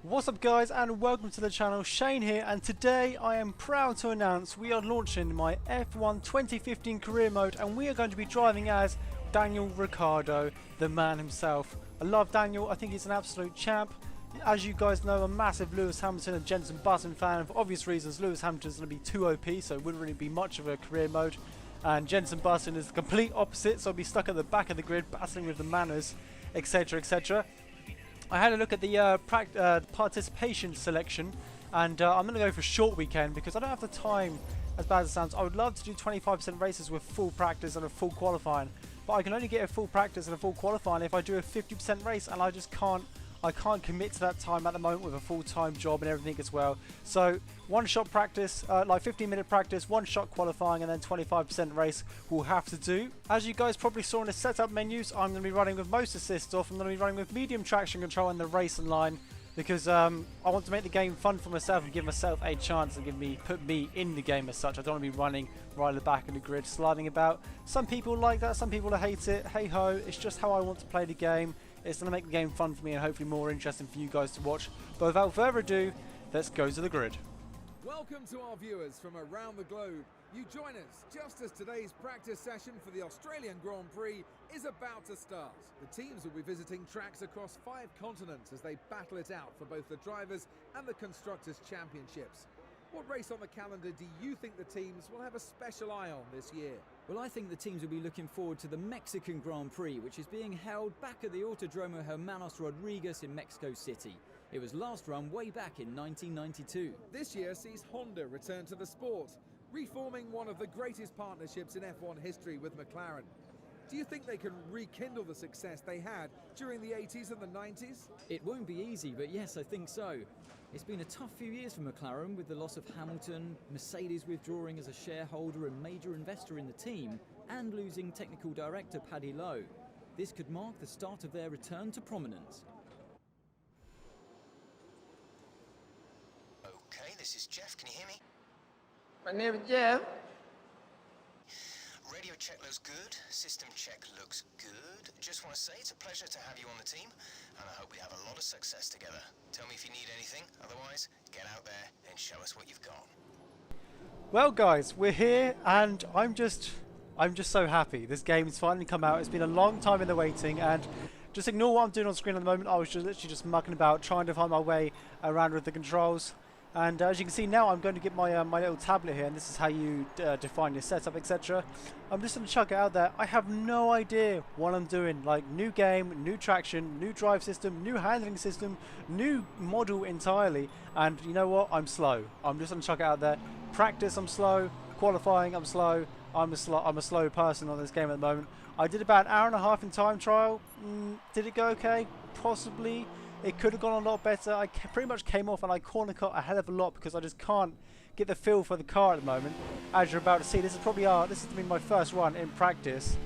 What's up guys, and welcome to the channel. Shane here, and today I am proud to announce we are launching my F1 2015 career mode, and we are going to be driving as Daniel Ricciardo, the man himself. I love Daniel, I think he's an absolute champ. As you guys know, I'm a massive Lewis Hamilton and Jenson Button fan. For obvious reasons, Lewis Hamilton's going to be too OP, so it wouldn't really be much of a career mode. And Jenson Button is the complete opposite, so I'll be stuck at the back of the grid battling with the manners, etc, etc. I had a look at the participation selection, and I'm going to go for short weekend because I don't have the time, as bad as it sounds. I would love to do 25% races with full practice and a full qualifying, but I can only get a full practice and a full qualifying if I do a 50% race, and I just can't. I can't commit to that time at the moment with a full-time job and everything as well. So one shot practice, like 15-minute practice, one shot qualifying, and then 25% race we'll have to do. As you guys probably saw in the setup menus, I'm going to be running with most assists off. I'm going to be running with medium traction control in the racing line because I want to make the game fun for myself and give myself a chance and put me in the game as such. I don't want to be running right at the back of the grid, sliding about. Some people like that, some people hate it. Hey ho, it's just how I want to play the game. It's going to make the game fun for me and hopefully more interesting for you guys to watch. But without further ado, let's go to the grid. Welcome to our viewers from around the globe. You join us just as today's practice session for the Australian Grand Prix is about to start. The teams will be visiting tracks across 5 continents as they battle it out for both the drivers and the Constructors' Championships. What race on the calendar do you think the teams will have a special eye on this year? Well, I think the teams will be looking forward to the Mexican Grand Prix, which is being held back at the Autodromo Hermanos Rodriguez in Mexico City. It was last run way back in 1992. This year sees Honda return to the sport, reforming one of the greatest partnerships in F1 history with McLaren. Do you think they can rekindle the success they had during the 80s and the 90s? It won't be easy, but yes, I think so. It's been a tough few years for McLaren with the loss of Hamilton, Mercedes withdrawing as a shareholder and major investor in the team, and losing technical director Paddy Lowe. This could mark the start of their return to prominence. Okay, this is Jeff. Can you hear me? My name is Jeff. Radio check looks good. System check looks good. Just want to say it's a pleasure to have you on the team, and I hope we have a lot of success together. Tell me if you need anything. Otherwise, get out there and show us what you've got. Well guys, we're here, and I'm just so happy. This game has finally come out. It's been a long time in the waiting, and just ignore what I'm doing on screen at the moment. I was just literally just mucking about, trying to find my way around with the controls. And as you can see now, I'm going to get my my little tablet here, and this is how you define your setup, etc. I'm just going to chuck it out there. I have no idea what I'm doing. Like, new game, new traction, new drive system, new handling system, new model entirely. And you know what? I'm slow. I'm just going to chuck it out there. Practice, I'm slow. Qualifying, I'm slow. I'm a slow person on this game at the moment. I did about an hour and a half in time trial. Did it go okay? Possibly. It could have gone a lot better. I pretty much came off and I corner cut a hell of a lot because I just can't get the feel for the car at the moment. As you're about to see, this is probably this has been my first run in practice.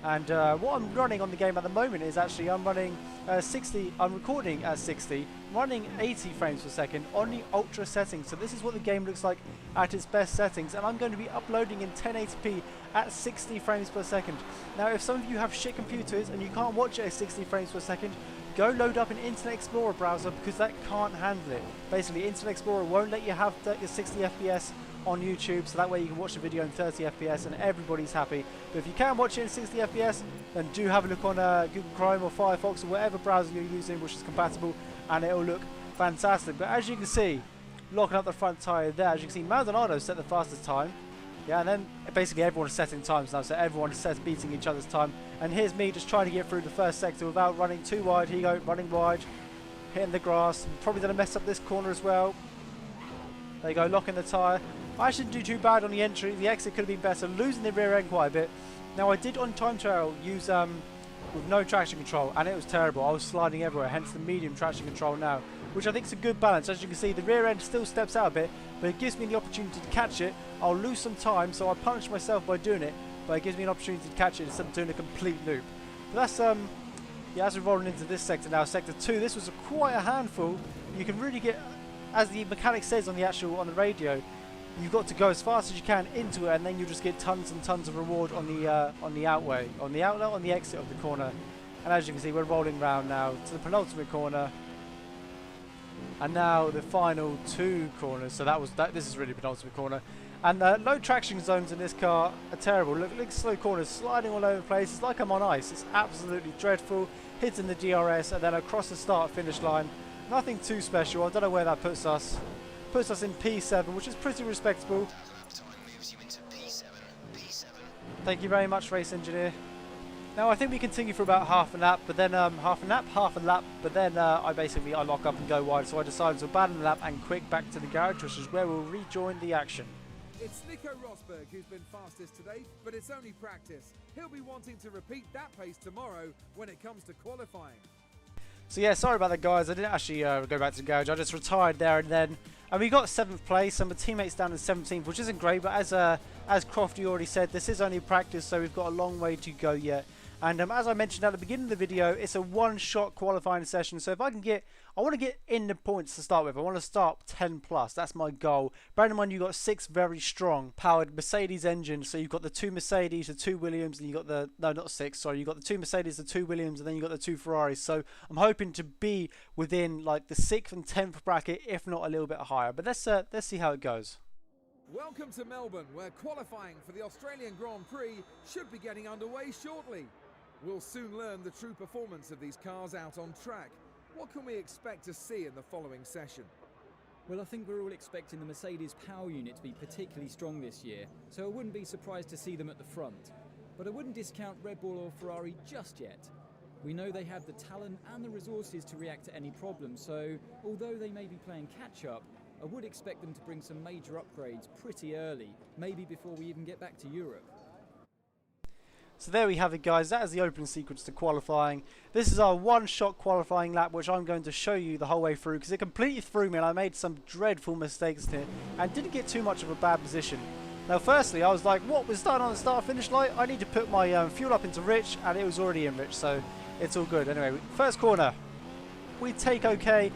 And what I'm running on the game at the moment is actually I'm running 60. I'm recording at 60, running 80 frames per second on the ultra settings. So this is what the game looks like at its best settings, and I'm going to be uploading in 1080p at 60 frames per second. Now, if some of you have shit computers and you can't watch it at 60 frames per second, go load up an Internet Explorer browser because that can't handle it. Basically, Internet Explorer won't let you have your 60 FPS on YouTube, so that way you can watch the video in 30 FPS and everybody's happy. But if you can watch it in 60 FPS, then do have a look on Google Chrome or Firefox or whatever browser you're using which is compatible, and it'll look fantastic. But as you can see, locking up the front tyre there, as you can see, Maldonado set the fastest time. Yeah, and then basically everyone is setting times now, so everyone is beating each other's time. And here's me just trying to get through the first sector without running too wide. Here you go, running wide, hitting the grass. Probably going to mess up this corner as well. There you go, locking the tyre. I shouldn't do too bad on the entry. The exit could have been better, losing the rear end quite a bit. Now, I did on time trial use with no traction control, and it was terrible. I was sliding everywhere, hence the medium traction control now, which I think is a good balance. As you can see, the rear end still steps out a bit, but it gives me the opportunity to catch it. I'll lose some time, so I punish myself by doing it, but it gives me an opportunity to catch it instead of doing a complete loop. But that's yeah, as we're rolling into this sector now, sector 2, this was quite a handful. You can really get, as the mechanic says on the radio, you've got to go as fast as you can into it, and then you just get tons and tons of reward on the outlet, on the exit of the corner. And as you can see, we're rolling round now to the penultimate corner. And now the final 2 corners. So this is really penultimate corner. And low traction zones in this car are terrible. Look, slow corners sliding all over the place. It's like I'm on ice. It's absolutely dreadful. Hitting the DRS and then across the start finish line. Nothing too special. I don't know where that puts us. Puts us in P7, which is pretty respectable. Lap time moves you into P7. P7. Thank you very much, race engineer. Now I think we continue for about half a lap, but then half a lap, but then I lock up and go wide. So I decided to abandon the lap and quick back to the garage, which is where we'll rejoin the action. It's Nico Rosberg who's been fastest today, but it's only practice. He'll be wanting to repeat that pace tomorrow when it comes to qualifying. So yeah, sorry about that, guys. I didn't actually go back to the garage. I just retired there and then. And we got 7th place, and my teammates down in 17th, which isn't great. But as Crofty already said, this is only practice, so we've got a long way to go yet. And as I mentioned at the beginning of the video, it's a one-shot qualifying session. So if I want to get in the points to start with. I want to start 10 plus. That's my goal. Bear in mind, you've got 6 very strong powered Mercedes engines. So you've got the 2 Mercedes, the 2 Williams, and you got the not 6. Sorry, you've got the 2 Mercedes, the 2 Williams, and then you got the 2 Ferraris. So I'm hoping to be within like the 6th and 10th bracket, if not a little bit higher. But let's see how it goes. Welcome to Melbourne, where qualifying for the Australian Grand Prix should be getting underway shortly. We'll soon learn the true performance of these cars out on track. What can we expect to see in the following session? Well, I think we're all expecting the Mercedes power unit to be particularly strong this year, so I wouldn't be surprised to see them at the front. But I wouldn't discount Red Bull or Ferrari just yet. We know they have the talent and the resources to react to any problem, so although they may be playing catch-up, I would expect them to bring some major upgrades pretty early, maybe before we even get back to Europe. So there we have it, guys. That is the opening sequence to qualifying. This is our one-shot qualifying lap, which I'm going to show you the whole way through, because it completely threw me and I made some dreadful mistakes here and didn't get too much of a bad position. Now firstly, I was like, what, we're starting on the start-finish light? I need to put my fuel up into rich, and it was already in rich, so it's all good. Anyway, first corner, we take okay.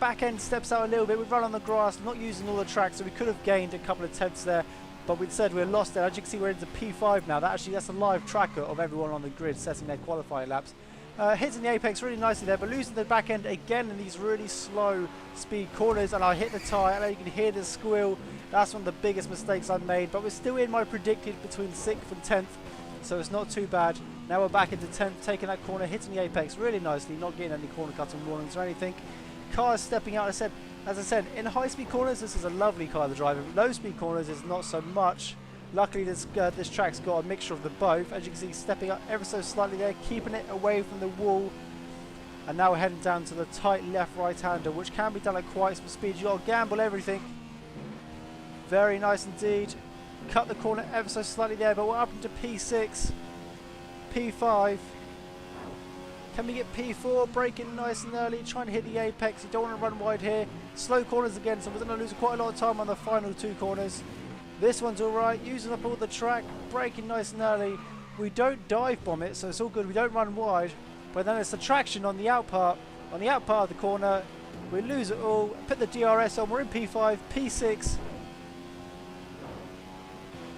Back end steps out a little bit. We run on the grass, not using all the track, so we could have gained a couple of tenths there. But we said we're lost there. As you can see, we're into P5 now. That's a live tracker of everyone on the grid setting their qualifying laps. Hitting the apex really nicely there, but losing the back end again in these really slow speed corners. And I hit the tyre, and you can hear the squeal. That's one of the biggest mistakes I've made. But we're still in my predicted between 6th and 10th, so it's not too bad. Now we're back into 10th, taking that corner, hitting the apex really nicely, not getting any corner cutting warnings or anything. Cars stepping out. As I said, in high-speed corners, this is a lovely car to drive. In low-speed corners, it's not so much. Luckily, this track's got a mixture of the both. As you can see, stepping up ever so slightly there, keeping it away from the wall. And now we're heading down to the tight left-right-hander, which can be done at quite some speed. You've got to gamble everything. Very nice indeed. Cut the corner ever so slightly there, but we're up into P6, P5. Can we get P4, braking nice and early, trying to hit the apex. You don't want to run wide here. Slow corners again, so we're going to lose quite a lot of time on the final 2 corners. This one's alright, using up all the track, braking nice and early. We don't dive bomb it, so it's all good. We don't run wide, but then it's the traction on the out part of the corner. We lose it all, put the DRS on, we're in P5, P6.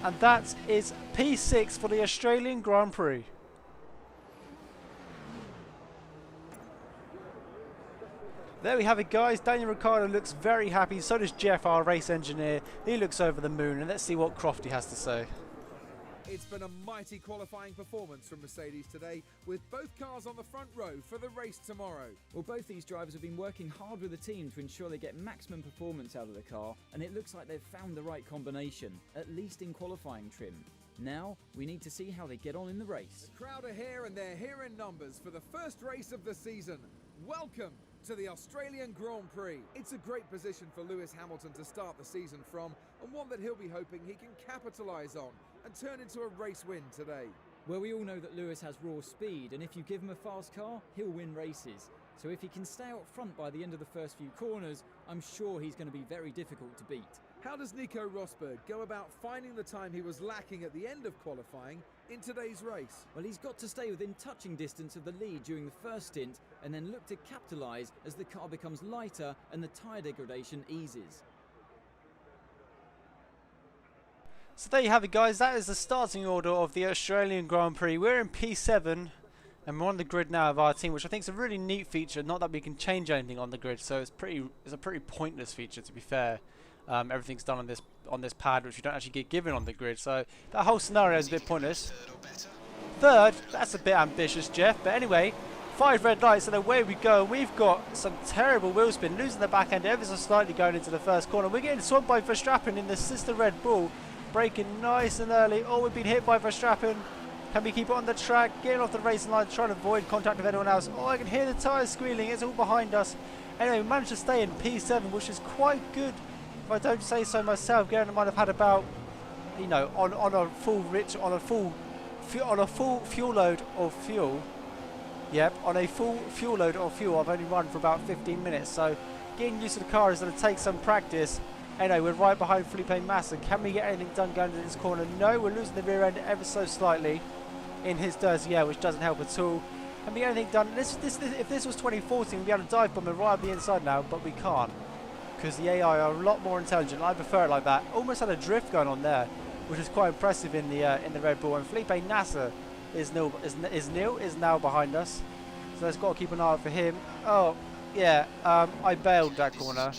And that is P6 for the Australian Grand Prix. There we have it, guys. Daniel Ricciardo looks very happy. So does Jeff, our race engineer. He looks over the moon. And let's see what Crofty has to say. It's been a mighty qualifying performance from Mercedes today, with both cars on the front row for the race tomorrow. Well, both these drivers have been working hard with the team to ensure they get maximum performance out of the car, and it looks like they've found the right combination, at least in qualifying trim. Now, we need to see how they get on in the race. The crowd are here, and they're here in numbers for the first race of the season. Welcome to the Australian Grand Prix. It's a great position for Lewis Hamilton to start the season from, and one that he'll be hoping he can capitalise on and turn into a race win today. Well, we all know that Lewis has raw speed, and if you give him a fast car, he'll win races. So if he can stay out front by the end of the first few corners, I'm sure he's going to be very difficult to beat. How does Nico Rosberg go about finding the time he was lacking at the end of qualifying in today's race? Well, he's got to stay within touching distance of the lead during the first stint, and then look to capitalise as the car becomes lighter and the tyre degradation eases. So there you have it, guys. That is the starting order of the Australian Grand Prix. We're in P7. And we're on the grid now of our team, which I think is a really neat feature. Not that we can change anything on the grid, so it's a pretty pointless feature, to be fair. Everything's done on this pad, which you don't actually get given on the grid. So that whole scenario is a bit pointless. Third, that's a bit ambitious, Jeff. But anyway, 5 red lights, and away we go. We've got some terrible wheel spin, losing the back end ever so slightly going into the first corner. We're getting swamped by Verstappen in the sister Red Bull, braking nice and early. Oh, we've been hit by Verstappen. Can we keep it on the track? Getting off the racing line, trying to avoid contact with anyone else. Oh, I can hear the tyres squealing. It's all behind us. Anyway, we managed to stay in P7, which is quite good, if I don't say so myself. Garen might have had about, you know, on a full fuel load of fuel. Yep, on a full fuel load of fuel, I've only run for about 15 minutes. So getting used to the car is going to take some practice. Anyway, we're right behind Felipe Massa. Can we get anything done going into this corner? No, we're losing the rear end ever so slightly in his dirty air, which doesn't help at all. Can we get anything done? If this was 2014, we'd be able to dive bomb and right up the inside now, but we can't, because the AI are a lot more intelligent. I prefer it like that. Almost had a drift going on there, which is quite impressive in the Red Bull. And Felipe Nasser is now behind us, so let's got to keep an eye out for him. Oh yeah, I bailed that corner.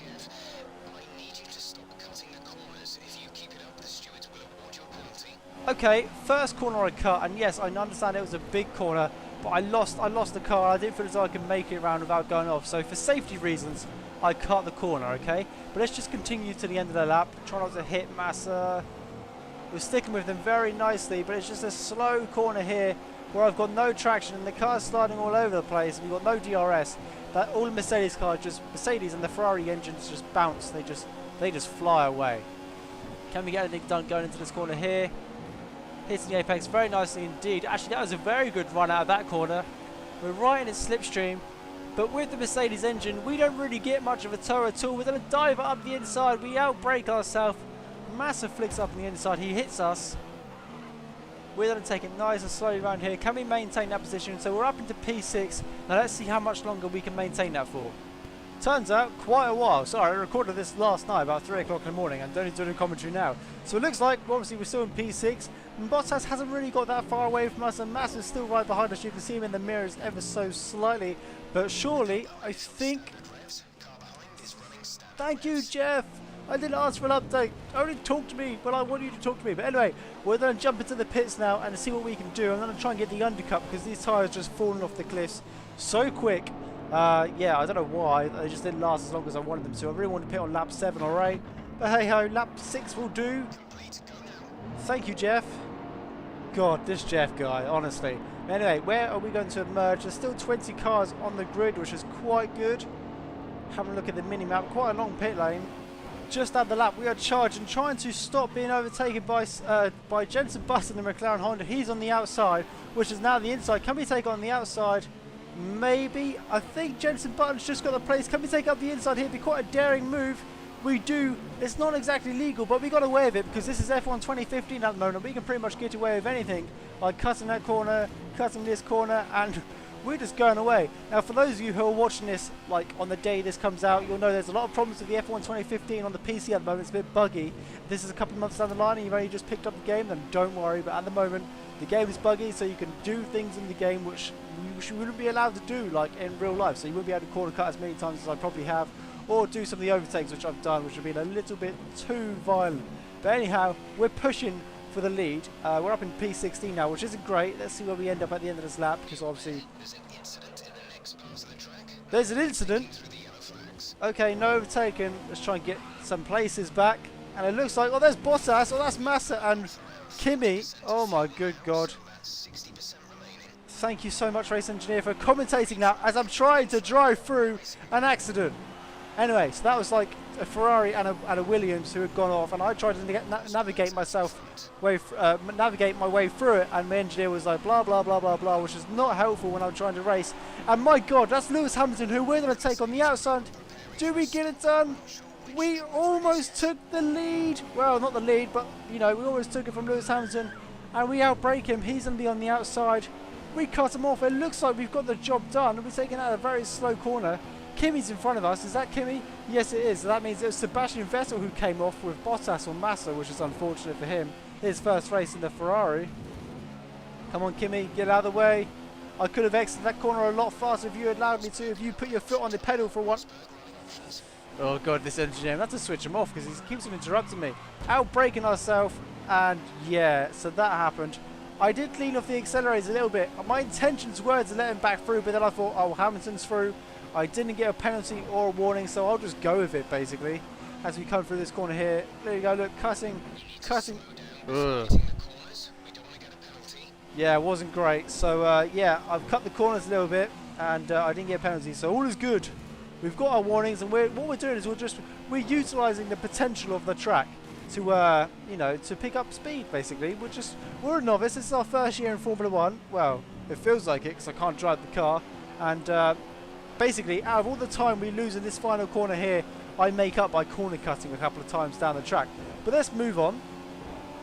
Okay, first corner I cut, and yes, I understand it was a big corner, but I lost the car. I didn't feel as though I could make it around without going off. So for safety reasons, I cut the corner, okay? But let's just continue to the end of the lap. Try not to hit Massa. We're sticking with them very nicely, but it's just a slow corner here where I've got no traction and the car's sliding all over the place, and we've got no DRS. That all the Mercedes cars, just Mercedes and the Ferrari engines just bounce. They just fly away. Can we get anything done going into this corner here? Hitting the apex very nicely indeed. Actually, that was a very good run out of that corner. We're right in its slipstream, but with the Mercedes engine, we don't really get much of a tow at all. We're going to dive up the inside. We outbrake ourselves. Massive flicks up on the inside. He hits us. We're going to take it nice and slowly around here. Can we maintain that position? So we're up into P6. Now let's see how much longer we can maintain that for. Turns out, quite a while. Sorry, I recorded this last night about 3 o'clock in the morning. I'm only doing a commentary now. So it looks like, obviously, we're still in P6. And Bottas hasn't really got that far away from us. And Massa's still right behind us. You can see him in the mirrors ever so slightly. But surely, I think... Thank you, Jeff. I didn't ask for an update. Only talk to me when I want you to talk to me. But anyway, we're going to jump into the pits now and see what we can do. I'm going to try and get the undercut because these tyres just falling off the cliffs so quick. Yeah, I don't know why. They just didn't last as long as I wanted them to. I really wanted to pit on lap 7 or 8. But hey ho, lap 6 will do. Thank you, Jeff. God, this Jeff guy, honestly. Anyway, where are we going to emerge? There's still 20 cars on the grid, which is quite good. Having a look at the mini-map, quite a long pit lane. Just at the lap, we are charging, trying to stop being overtaken by Jenson Button and MclarenHonda. He's on the outside, which is now the inside. Can we take on the outside? Maybe. I think Jenson Button's just got the place. Can we take up the inside here? It'd be quite a daring move. We do. It's not exactly legal, but we got away with it because this is F1 2015 at the moment. We can pretty much get away with anything, like cutting that corner, cutting this corner, and we're just going away. Now, for those of you who are watching this, like on the day this comes out, you'll know there's a lot of problems with the F1 2015 on the PC at the moment. It's a bit buggy. If this is a couple of months down the line and you've only just picked up the game, then don't worry. But at the moment, the game is buggy, so you can do things in the game which you wouldn't be allowed to do, like in real life. So you wouldn't be able to corner cut as many times as I probably have, or do some of the overtakes which I've done, which have been a little bit too violent. But anyhow, we're pushing for the lead. We're up in P16 now, which isn't great. Let's see where we end up at the end of this lap, because obviously there's an incident. Okay, no overtaken. Let's try and get some places back. And it looks like, oh, there's Bottas, oh, that's Massa and Kimi. Oh my good God. Thank you so much, race engineer, for commentating that as I'm trying to drive through an accident. Anyway, so that was like a Ferrari and a Williams who had gone off, and I tried to navigate my way through it, and my engineer was like blah blah blah blah blah, which is not helpful when I'm trying to race. And my God, that's Lewis Hamilton, who we're going to take on the outside. Do we get it done? We almost took the lead. Well, not the lead, but you know, we almost took it from Lewis Hamilton, and we outbrake him. He's going to be on the outside. We cut him off. It looks like we've got the job done. We're taking out a very slow corner. Kimi's in front of us. Is that Kimi? Yes, it is. So that means it was Sebastian Vettel who came off with Bottas or Massa, which is unfortunate for him. His first race in the Ferrari. Come on, Kimi, get out of the way. I could have exited that corner a lot faster if you had allowed me to, if you put your foot on the pedal for once. Oh god, this engineer, I have to switch him off because he keeps on interrupting me. Outbraking ourselves, and yeah, so that happened. I did lean off the accelerators a little bit. My intentions were to let him back through, but then I thought, oh, Hamilton's through. I didn't get a penalty or a warning, so I'll just go with it basically. As we come through this corner here. There you go, look, cutting. Ugh. Yeah, it wasn't great. So yeah, I've cut the corners a little bit, and I didn't get a penalty, so all is good. We've got our warnings, and what we're doing is we're utilising the potential of the track to you know, to pick up speed basically. We're a novice. This is our first year in Formula 1. Well, it feels like it because I can't drive the car, and basically out of all the time we lose in this final corner here, I make up by corner cutting a couple of times down the track. But let's move on.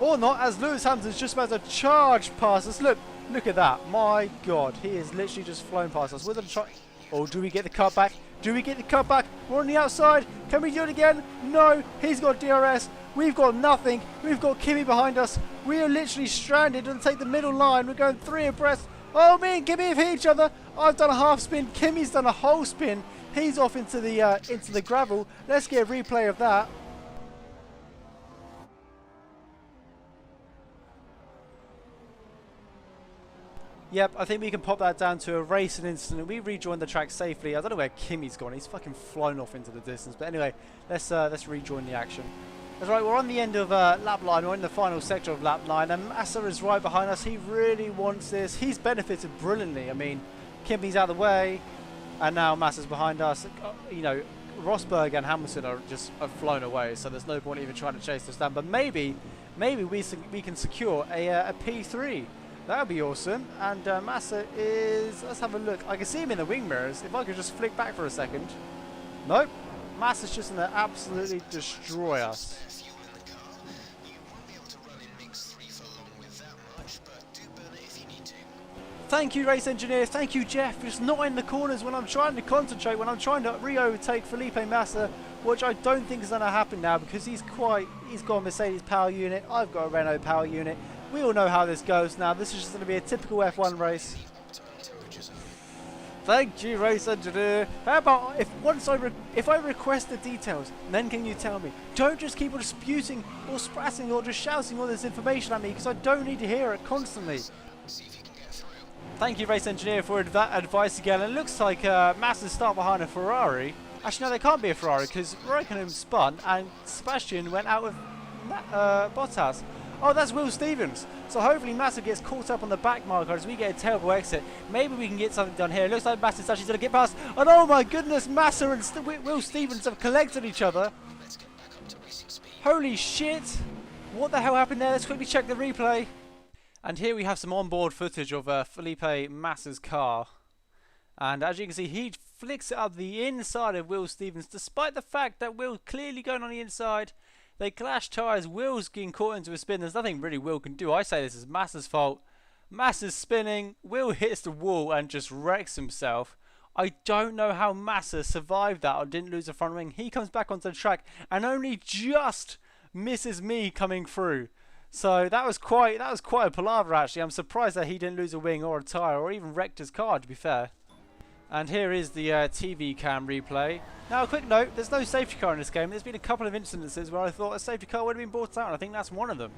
Or not, as Lewis Hamilton's just about to charge past us. Look at that. My God, he is literally just flown past us. We're going to try. Oh, do we get the cut back? Do we get the cut back? We're on the outside. Can we do it again? No, he's got DRS. We've got nothing. We've got Kimi behind us. We are literally stranded and take the middle line. We're going 3 abreast. Oh, me and Kimi have hit each other. I've done a half spin. Kimi's done a whole spin. He's off into the gravel. Let's get a replay of that. Yep, I think we can pop that down to a racing incident. We rejoined the track safely. I don't know where Kimi's gone. He's fucking flown off into the distance. But anyway, let's rejoin the action. That's right, we're on the end of lap line. We're in the final sector of lap 9, and Massa is right behind us. He really wants this. He's benefited brilliantly. I mean, Kimi's out of the way, and now Massa's behind us. You know, Rosberg and Hamilton are flown away, so there's no point even trying to chase this down. But maybe we can secure a P3. That would be awesome. And Massa is... Let's have a look. I can see him in the wing mirrors. If I could just flick back for a second. Nope. Massa's just going to absolutely destroy us. Thank you, race engineers. Thank you, Jeff. Just not in the corners when I'm trying to concentrate, when I'm trying to re-overtake Felipe Massa, which I don't think is going to happen now because he's got a Mercedes power unit. I've got a Renault power unit. We all know how this goes now. This is just going to be a typical F1 race. Thank you, race engineer. How about if I request the details, then can you tell me? Don't just keep on disputing or spratting or just shouting all this information at me because I don't need to hear it constantly. Thank you, race engineer, for that advice again. It looks like Massa's start behind a Ferrari. Actually, no, they can't be a Ferrari because Raikkonen spun and Sebastian went out with Bottas. Oh, that's Will Stevens. So hopefully Massa gets caught up on the back marker as we get a terrible exit. Maybe we can get something done here. It looks like Massa's actually going to get past. And oh my goodness, Massa and Will Stevens have collected each other. Holy shit. What the hell happened there? Let's quickly check the replay. And here we have some onboard footage of Felipe Massa's car. And as you can see, he flicks it up the inside of Will Stevens, despite the fact that Will clearly going on the inside. They clash tyres. Will's getting caught into a spin. There's nothing really Will can do. I say this is Massa's fault. Massa's spinning. Will hits the wall and just wrecks himself. I don't know how Massa survived that or didn't lose the front wing. He comes back onto the track and only just misses me coming through. So that was quite a palaver actually. I'm surprised that he didn't lose a wing or a tyre or even wrecked his car, to be fair. And here is the TV cam replay. Now, a quick note, there's no safety car in this game. There's been a couple of incidences where I thought a safety car would have been brought out, and I think that's one of them.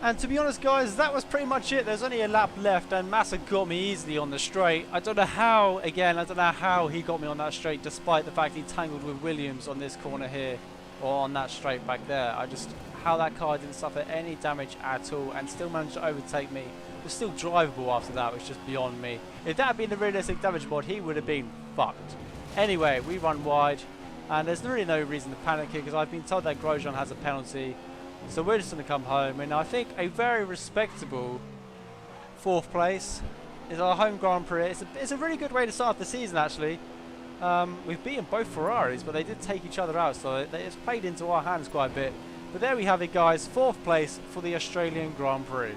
And to be honest, guys, that was pretty much it. There's only a lap left, and Massa got me easily on the straight. I don't know how, again, I don't know how he got me on that straight, despite the fact he tangled with Williams on this corner here, or on that straight back there. How that car didn't suffer any damage at all, and still managed to overtake me. It was still drivable after that, which is just beyond me. If that had been the realistic damage mod, he would have been fucked. Anyway, we run wide, and there's really no reason to panic here because I've been told that Grosjean has a penalty. So we're just going to come home, and I think a very respectable 4th place is our home Grand Prix. It's a really good way to start the season, actually. We've beaten both Ferraris, but they did take each other out, so it's played into our hands quite a bit. But there we have it, guys. 4th place for the Australian Grand Prix.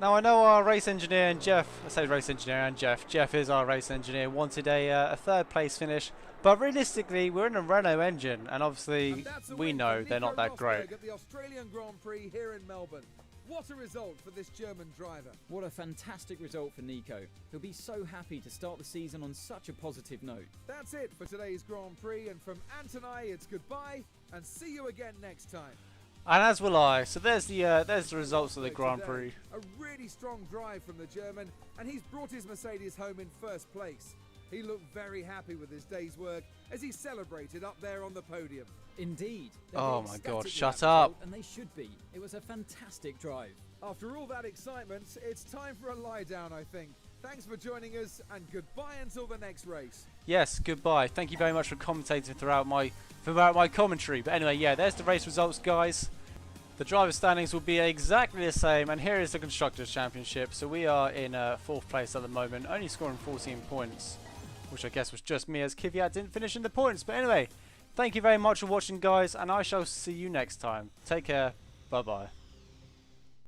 Now I know our race engineer and Jeff, I say race engineer and Jeff is our race engineer, wanted a third place finish, but realistically we're in a Renault engine and obviously we know they're not that great. At the Australian Grand Prix here in Melbourne. What a result for this German driver. What a fantastic result for Nico. He'll be so happy to start the season on such a positive note. That's it for today's Grand Prix, and from Ant and I, it's goodbye and see you again next time. And as will I. So there's the results of the Grand Prix. A really strong drive from the German, and he's brought his Mercedes home in first place. He looked very happy with his day's work as he celebrated up there on the podium. Indeed. Oh my God, shut up. And they should be. It was a fantastic drive. After all that excitement, it's time for a lie down, I think. Thanks for joining us, and goodbye until the next race. Yes, goodbye. Thank you very much for commentating throughout my commentary. But anyway, yeah, there's the race results, guys. The driver standings will be exactly the same, and here is the Constructors' Championship. So we are in 4th place at the moment, only scoring 14 points, which I guess was just me as Kvyat didn't finish in the points. But anyway, thank you very much for watching, guys, and I shall see you next time. Take care. Bye-bye.